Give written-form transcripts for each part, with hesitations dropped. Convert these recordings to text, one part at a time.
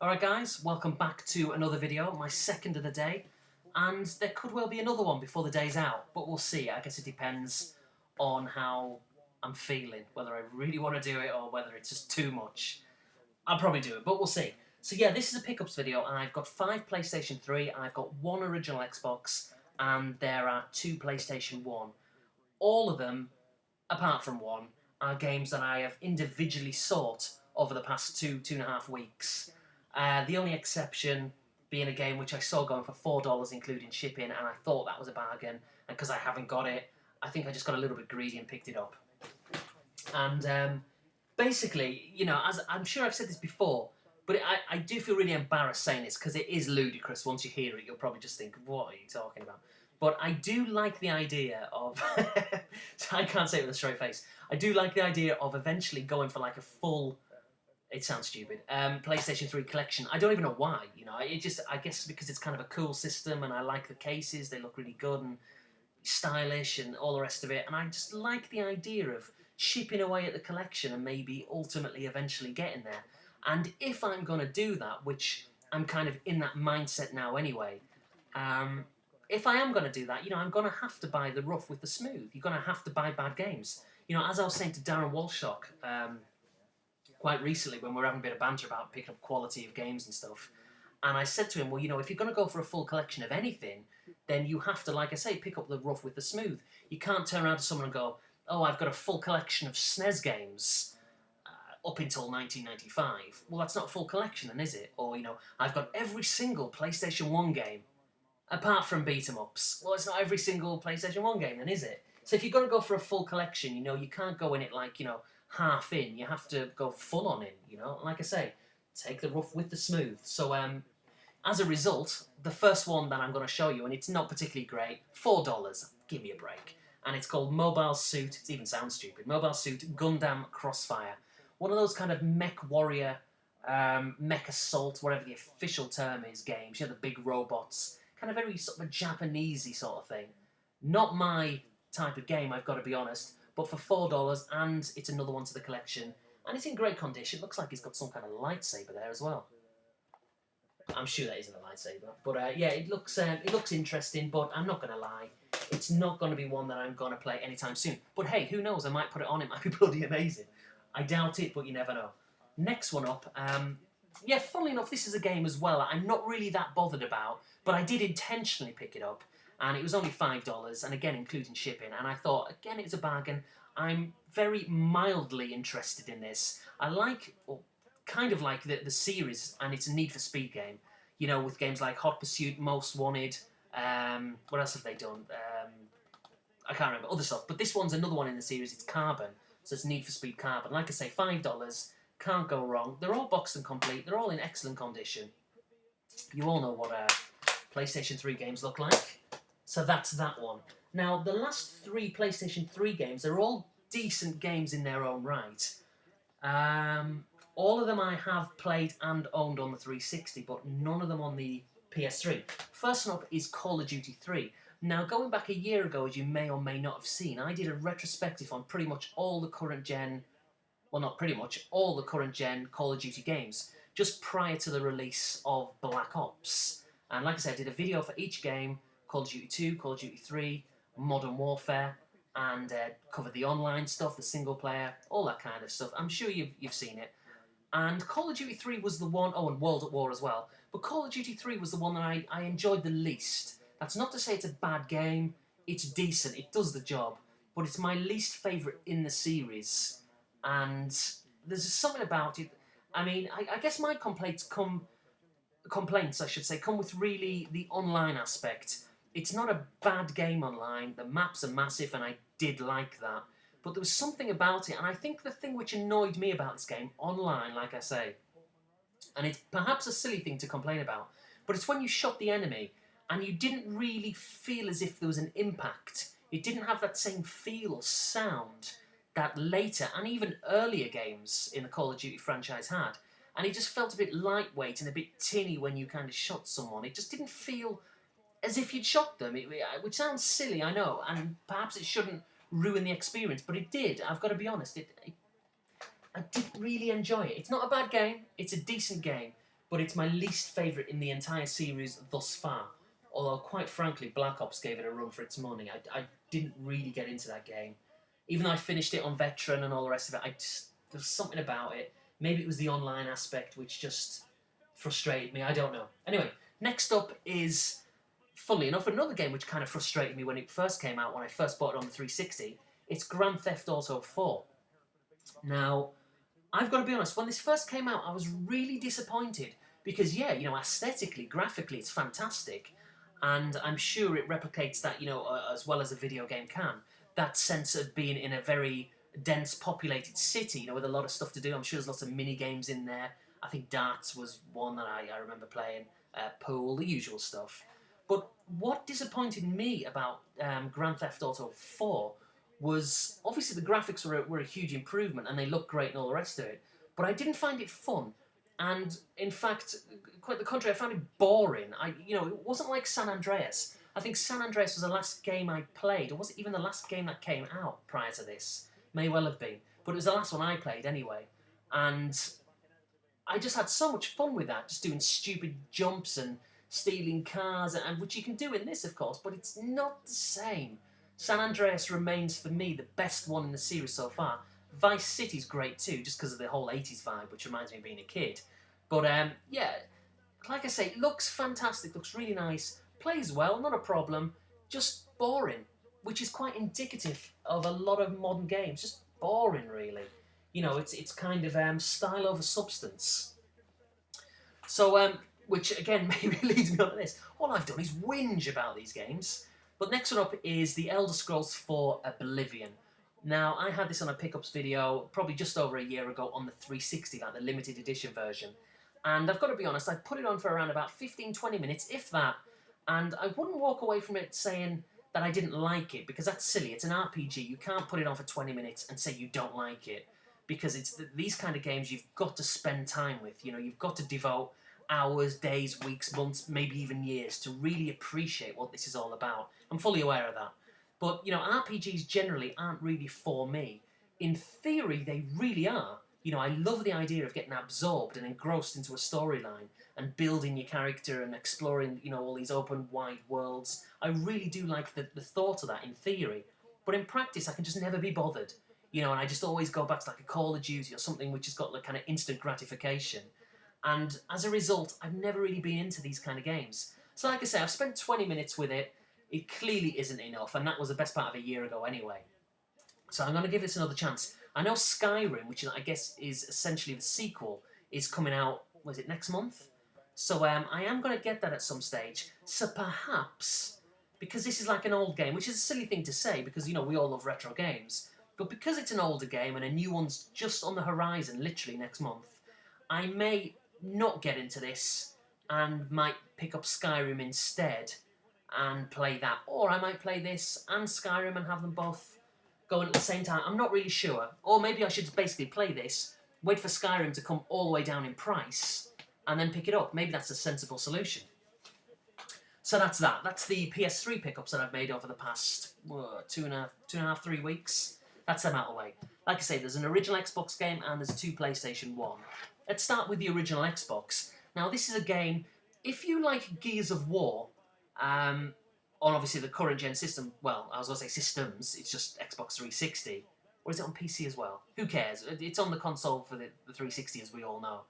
Alright guys, welcome back to another video, my second of the day, and there could well be another one before the day's out, but we'll see. I guess it depends on how I'm feeling, whether I really want to do it or whether it's just too much. I'll probably do it, but we'll see. So yeah, this is a pickups video, and I've got 5 PlayStation 3, I've got 1 original Xbox, and there are 2 PlayStation 1. All of them, apart from one, are games that I have individually sought over the past two and a half weeks. The only exception being a game which I saw going for $4 including shipping, and I thought that was a bargain, and because I haven't got it, I think I just got a little bit greedy and picked it up. And basically, you know, as I'm sure I've said this before, but I do feel really embarrassed saying this because it is ludicrous. Once you hear it, you'll probably just think, what are you talking about? But I do like the idea of, I can't say it with a straight face, I do like the idea of eventually going for like a full, it sounds stupid, PlayStation 3 collection. I don't even know why, you know, I guess because it's kind of a cool system and I like the cases, they look really good and stylish and all the rest of it, and I just like the idea of chipping away at the collection and maybe ultimately eventually getting there. And if I'm going to do that, which I'm kind of in that mindset now anyway, if I am going to do that, you know, I'm going to have to buy the rough with the smooth. You're going to have to buy bad games. You know, as I was saying to Darren Walshock quite recently when we were having a bit of banter about picking up quality of games and stuff, and I said to him, well, you know, if you're going to go for a full collection of anything, then you have to, like I say, pick up the rough with the smooth. You can't turn around to someone and go, oh, I've got a full collection of SNES games up until 1995. Well, that's not a full collection then, is it? Or, you know, I've got every single PlayStation 1 game, apart from beat-em-ups. Well, it's not every single PlayStation 1 game then, is it? So if you're going to go for a full collection, you know, you can't go in it like, you know, half in. You have to go full on in, you know. Like I say, take the rough with the smooth. So, as a result, the first one that I'm going to show you, and it's not particularly great, $4, give me a break. And it's called Mobile Suit, it even sounds stupid, Mobile Suit Gundam Crossfire. One of those kind of mech warrior, mech assault, whatever the official term is, games. You know, the big robots, kind of very sort of a Japanesey sort of thing. Not my type of game, I've got to be honest, but for $4, and it's another one to the collection, and it's in great condition. Looks like it's got some kind of lightsaber there as well. I'm sure that isn't a lightsaber, but yeah, it looks interesting. But I'm not going to lie, it's not going to be one that I'm going to play anytime soon. But hey, who knows? I might put it on. It might be bloody amazing. I doubt it, but you never know. Next one up, yeah, funnily enough, this is a game as well I'm not really that bothered about, but I did intentionally pick it up, and it was only $5, and again, including shipping, and I thought, again, it's a bargain. I'm very mildly interested in this. I like, or kind of like the series, and it's a Need for Speed game, you know, with games like Hot Pursuit, Most Wanted, what else have they done? I can't remember, other stuff, but this one's another one in the series. It's Carbon, so it's Need for Speed Carbon. Like I say, $5, can't go wrong. They're all boxed and complete, they're all in excellent condition. You all know what PlayStation 3 games look like, so that's that one. Now, the last 3 PlayStation 3 games, they're all decent games in their own right. All of them I have played and owned on the 360, but none of them on the PS3. First one up is Call of Duty 3. Now, going back a year ago, as you may or may not have seen, I did a retrospective on pretty much all the current gen, well, not pretty much, all the current gen Call of Duty games, just prior to the release of Black Ops. And like I said, I did a video for each game, Call of Duty 2, Call of Duty 3, Modern Warfare, and covered the online stuff, the single player, all that kind of stuff. I'm sure you've seen it. And Call of Duty 3 was the one, oh, and World at War as well, but Call of Duty 3 was the one that I enjoyed the least. That's not to say it's a bad game, it's decent, it does the job, but it's my least favourite in the series. And there's just something about it, I mean, I guess my complaints, I should say, come with really the online aspect. It's not a bad game online, the maps are massive, and I did like that. But there was something about it, and I think the thing which annoyed me about this game, online, like I say, and it's perhaps a silly thing to complain about, but it's when you shot the enemy, and you didn't really feel as if there was an impact. It didn't have that same feel or sound that later, and even earlier games in the Call of Duty franchise had. And it just felt a bit lightweight and a bit tinny when you kind of shot someone. It just didn't feel as if you'd shot them, which sounds silly, I know, and perhaps it shouldn't ruin the experience, but it did. I've got to be honest, I didn't really enjoy it. It's not a bad game, it's a decent game, but it's my least favourite in the entire series thus far. Although, quite frankly, Black Ops gave it a run for its money. I didn't really get into that game. Even though I finished it on Veteran and all the rest of it, there was something about it. Maybe it was the online aspect which just frustrated me. I don't know. Anyway, next up is, funnily enough, another game which kind of frustrated me when it first came out, when I first bought it on the 360. It's Grand Theft Auto 4. Now, I've got to be honest, when this first came out, I was really disappointed. Because, yeah, aesthetically, graphically, it's fantastic. And I'm sure it replicates that, as well as a video game can. That sense of being in a very dense, populated city, with a lot of stuff to do. I'm sure there's lots of mini games in there. I think darts was one that I remember playing. Pool, the usual stuff. But what disappointed me about Grand Theft Auto 4 was, obviously the graphics were a huge improvement and they look great and all the rest of it, but I didn't find it fun. And in fact, quite the contrary, I found it boring. It wasn't like San Andreas. I think San Andreas was the last game I played, or was it even the last game that came out prior to this? May well have been, but it was the last one I played anyway. And I just had so much fun with that, just doing stupid jumps and stealing cars, and which you can do in this, of course, but it's not the same. San Andreas remains, for me, the best one in the series so far. Vice City's great too, just because of the whole 80s vibe, which reminds me of being a kid. But, yeah, like I say, it looks fantastic, looks really nice, plays well, not a problem, just boring, which is quite indicative of a lot of modern games. Just boring, really. It's kind of style over substance. So, which again maybe leads me on to this. All I've done is whinge about these games. But next one up is The Elder Scrolls 4 Oblivion. Now, I had this on a pickups video probably just over a year ago on the 360, like the limited edition version. And I've got to be honest, I put it on for around about 15-20 minutes, if that, and I wouldn't walk away from it saying that I didn't like it, because that's silly. It's an RPG. You can't put it on for 20 minutes and say you don't like it, because it's these kind of games you've got to spend time with. You've got to devote hours, days, weeks, months, maybe even years to really appreciate what this is all about. I'm fully aware of that. But, RPGs generally aren't really for me. In theory, they really are. I love the idea of getting absorbed and engrossed into a storyline and building your character and exploring, all these open, wide worlds. I really do like the thought of that in theory. But in practice, I can just never be bothered. And I just always go back to like a Call of Duty or something which has got like kind of instant gratification. And as a result, I've never really been into these kind of games. So like I say, I've spent 20 minutes with it. It clearly isn't enough, and that was the best part of a year ago anyway. So I'm going to give this another chance. I know Skyrim, which I guess is essentially the sequel, is coming out, was it next month? So I am going to get that at some stage. So perhaps, because this is like an old game, which is a silly thing to say, because, we all love retro games, but because it's an older game and a new one's just on the horizon, literally next month, I may not get into this and might pick up Skyrim instead and play that. Or I might play this and Skyrim and have them both going at the same time. I'm not really sure. Or maybe I should basically play this, wait for Skyrim to come all the way down in price, and then pick it up. Maybe that's a sensible solution. So that's that. That's the PS3 pickups that I've made over the past 3 weeks. That's them out of the way. Like I say, there's an original Xbox game and there's 2 PlayStation 1. Let's start with the original Xbox. Now, this is a game, if you like Gears of War, on obviously the current gen system, well, I was going to say systems, it's just Xbox 360. Or is it on PC as well? Who cares? It's on the console for the 360, as we all know.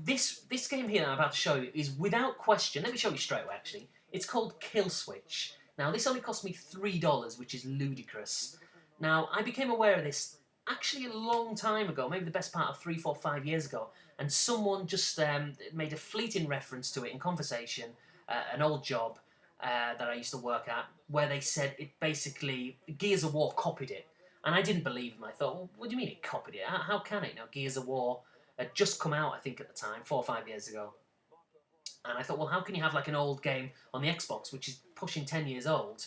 This game here that I'm about to show you is without question, let me show you straight away actually, it's called Kill Switch. Now, this only cost me $3, which is ludicrous. Now, I became aware of this actually a long time ago, maybe the best part of 3, 4, 5 years ago, and someone just made a fleeting reference to it in conversation, an old job that I used to work at, where they said it basically, Gears of War copied it. And I didn't believe them. I thought, well, what do you mean it copied it? How can it? Now, Gears of War had just come out, I think, at the time, 4 or 5 years ago. And I thought, well, how can you have like an old game on the Xbox, which is pushing 10 years old?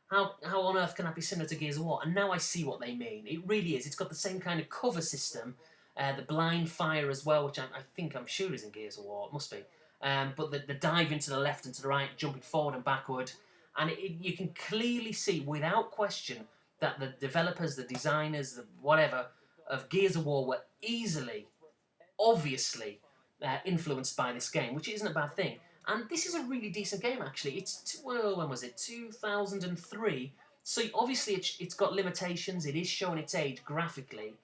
How on earth can that be similar to Gears of War? And now I see what they mean. It really is. It's got the same kind of cover system, the blind fire as well, which I'm sure is in Gears of War. It must be. But the dive into the left and to the right, jumping forward and backward. And you can clearly see, without question, that the developers, the designers, the whatever, of Gears of War were easily, obviously, influenced by this game, which isn't a bad thing. And this is a really decent game, actually. Well, when was it? 2003. So obviously it's got limitations. It is showing its age graphically,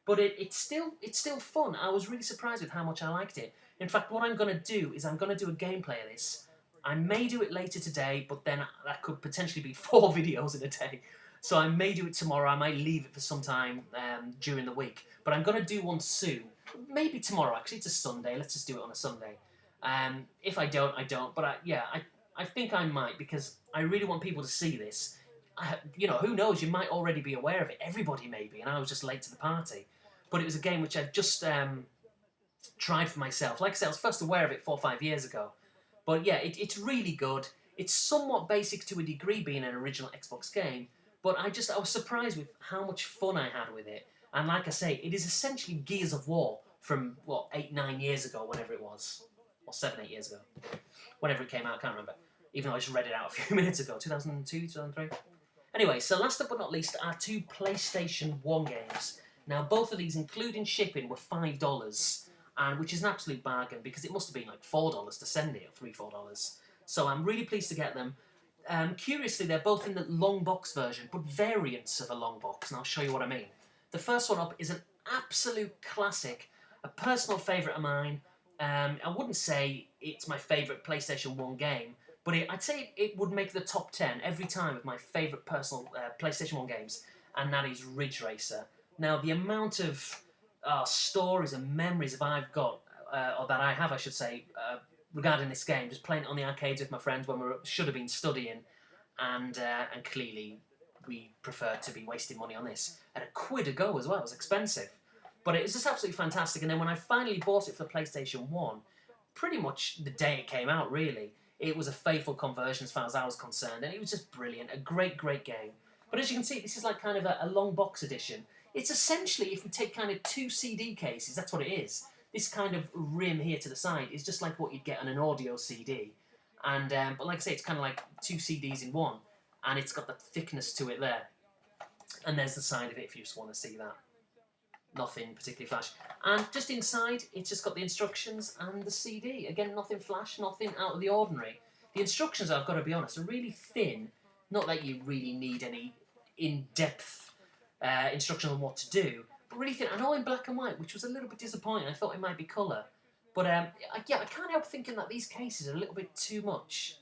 but it's still fun. I was really surprised with how much I liked it. In fact, what I'm going to do is I'm going to do a gameplay of this. I may do it later today, but then that could potentially be 4 videos in a day. So I may do it tomorrow. I might leave it for some time during the week. But I'm going to do one soon. Maybe tomorrow, actually. It's a Sunday. Let's just do it on a Sunday. If I don't, I don't. But I think I might, because I really want people to see this. You know, who knows? You might already be aware of it. Everybody may be, and I was just late to the party. But it was a game which I've just tried for myself. Like I said, I was first aware of it 4 or 5 years ago. But yeah, it's really good. It's somewhat basic to a degree, being an original Xbox game. But I was surprised with how much fun I had with it. And like I say, it is essentially Gears of War from, what, 8, 9 years ago, whatever it was. Or 7, 8 years ago. Whenever it came out, I can't remember. Even though I just read it out a few minutes ago. 2002, 2003? Anyway, so last but not least are 2 PlayStation 1 games. Now, both of these, including shipping, were $5. And which is an absolute bargain, because it must have been like $4 to send it, or $3, $4. So I'm really pleased to get them. Curiously, they're both in the long box version, but variants of a long box, and I'll show you what I mean. The first one up is an absolute classic, a personal favourite of mine. I wouldn't say it's my favourite PlayStation 1 game, but I'd say it would make the top 10 every time of my favourite personal PlayStation 1 games, and that is Ridge Racer. Now, the amount of stories and memories that I've got, or that I have, I should say, regarding this game, just playing it on the arcades with my friends when we should have been studying, and clearly we preferred to be wasting money on this. At £1 a go as well, it was expensive. But it was just absolutely fantastic, and then when I finally bought it for the PlayStation 1, pretty much the day it came out, really, it was a faithful conversion as far as I was concerned, and it was just brilliant, a great, great game. But as you can see, this is like kind of a long box edition. It's essentially, if you take kind of 2 CD cases, that's what it is. This kind of rim here to the side is just like what you'd get on an audio CD. And but like I say, it's kind of like 2 CDs in one. And it's got the thickness to it there. And there's the side of it if you just want to see that. Nothing particularly flash. And just inside, it's just got the instructions and the CD. Again, nothing flash, nothing out of the ordinary. The instructions, I've got to be honest, are really thin. Not that you really need any in-depth instructions on what to do, but really thin. I know in black and white, which was a little bit disappointing. I thought it might be colour. But I can't help thinking that these cases are a little bit too much.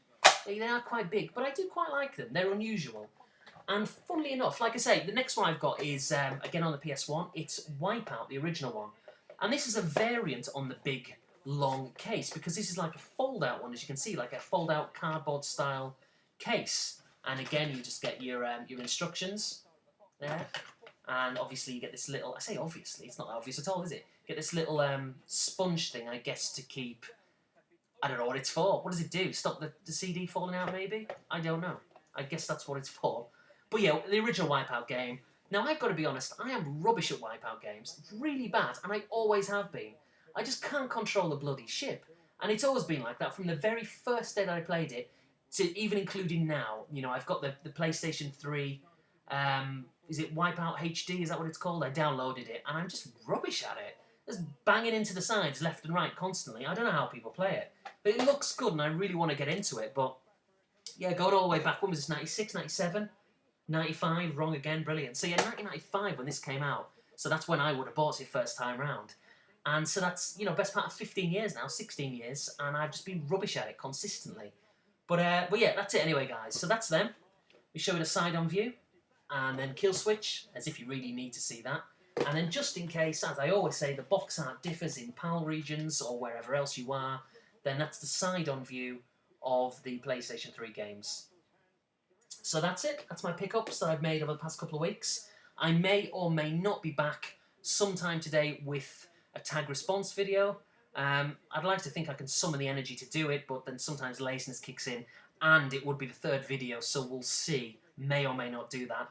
They are quite big, but I do quite like them. They're unusual. And funnily enough, like I say, the next one I've got is, again on the PS1, it's Wipeout, the original one. And this is a variant on the big, long case, because this is like a fold-out one, as you can see, like a fold-out cardboard-style case. And again, you just get your instructions there. And obviously you get this little, I say obviously, it's not obvious at all, is it? You get this little sponge thing, I guess, to keep, I don't know what it's for. What does it do? Stop the CD falling out, maybe? I don't know. I guess that's what it's for. But yeah, the original Wipeout game. Now, I've got to be honest, I am rubbish at Wipeout games. Really bad, and I always have been. I just can't control the bloody ship. And it's always been like that from the very first day that I played it, to even including now. You know, I've got the PlayStation 3, is it Wipeout HD, is that what it's called? I downloaded it, and I'm just rubbish at it. Just banging into the sides left and right constantly. I don't know how people play it. But it looks good, and I really want to get into it, but yeah, going all the way back, when was this, 96, 97? 95, wrong again, brilliant. So yeah, 1995 when this came out, so that's when I would have bought it first time round. And so that's, you know, best part of 15 years now, 16 years, and I've just been rubbish at it consistently. But yeah, that's it anyway, guys. So that's them. We show it a side-on view, and then kill switch, as if you really need to see that. And then just in case, as I always say, the box art differs in PAL regions or wherever else you are, then that's the side-on view of the PlayStation 3 games. So that's it. That's my pickups that I've made over the past couple of weeks. I may or may not be back sometime today with a tag response video. I'd like to think I can summon the energy to do it, but then sometimes laziness kicks in, and it would be the 3rd video, so we'll see. May or may not do that.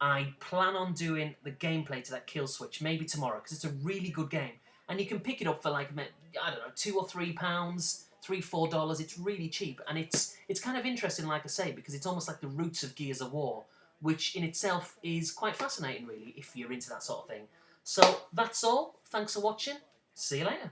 I plan on doing the gameplay to that kill switch, maybe tomorrow, because it's a really good game. And you can pick it up for like, I don't know, £2 or £3, $3, $4. It's really cheap, and it's kind of interesting, like I say, because it's almost like the roots of Gears of War, which in itself is quite fascinating, really, if you're into that sort of thing. So that's all. Thanks for watching. See you later.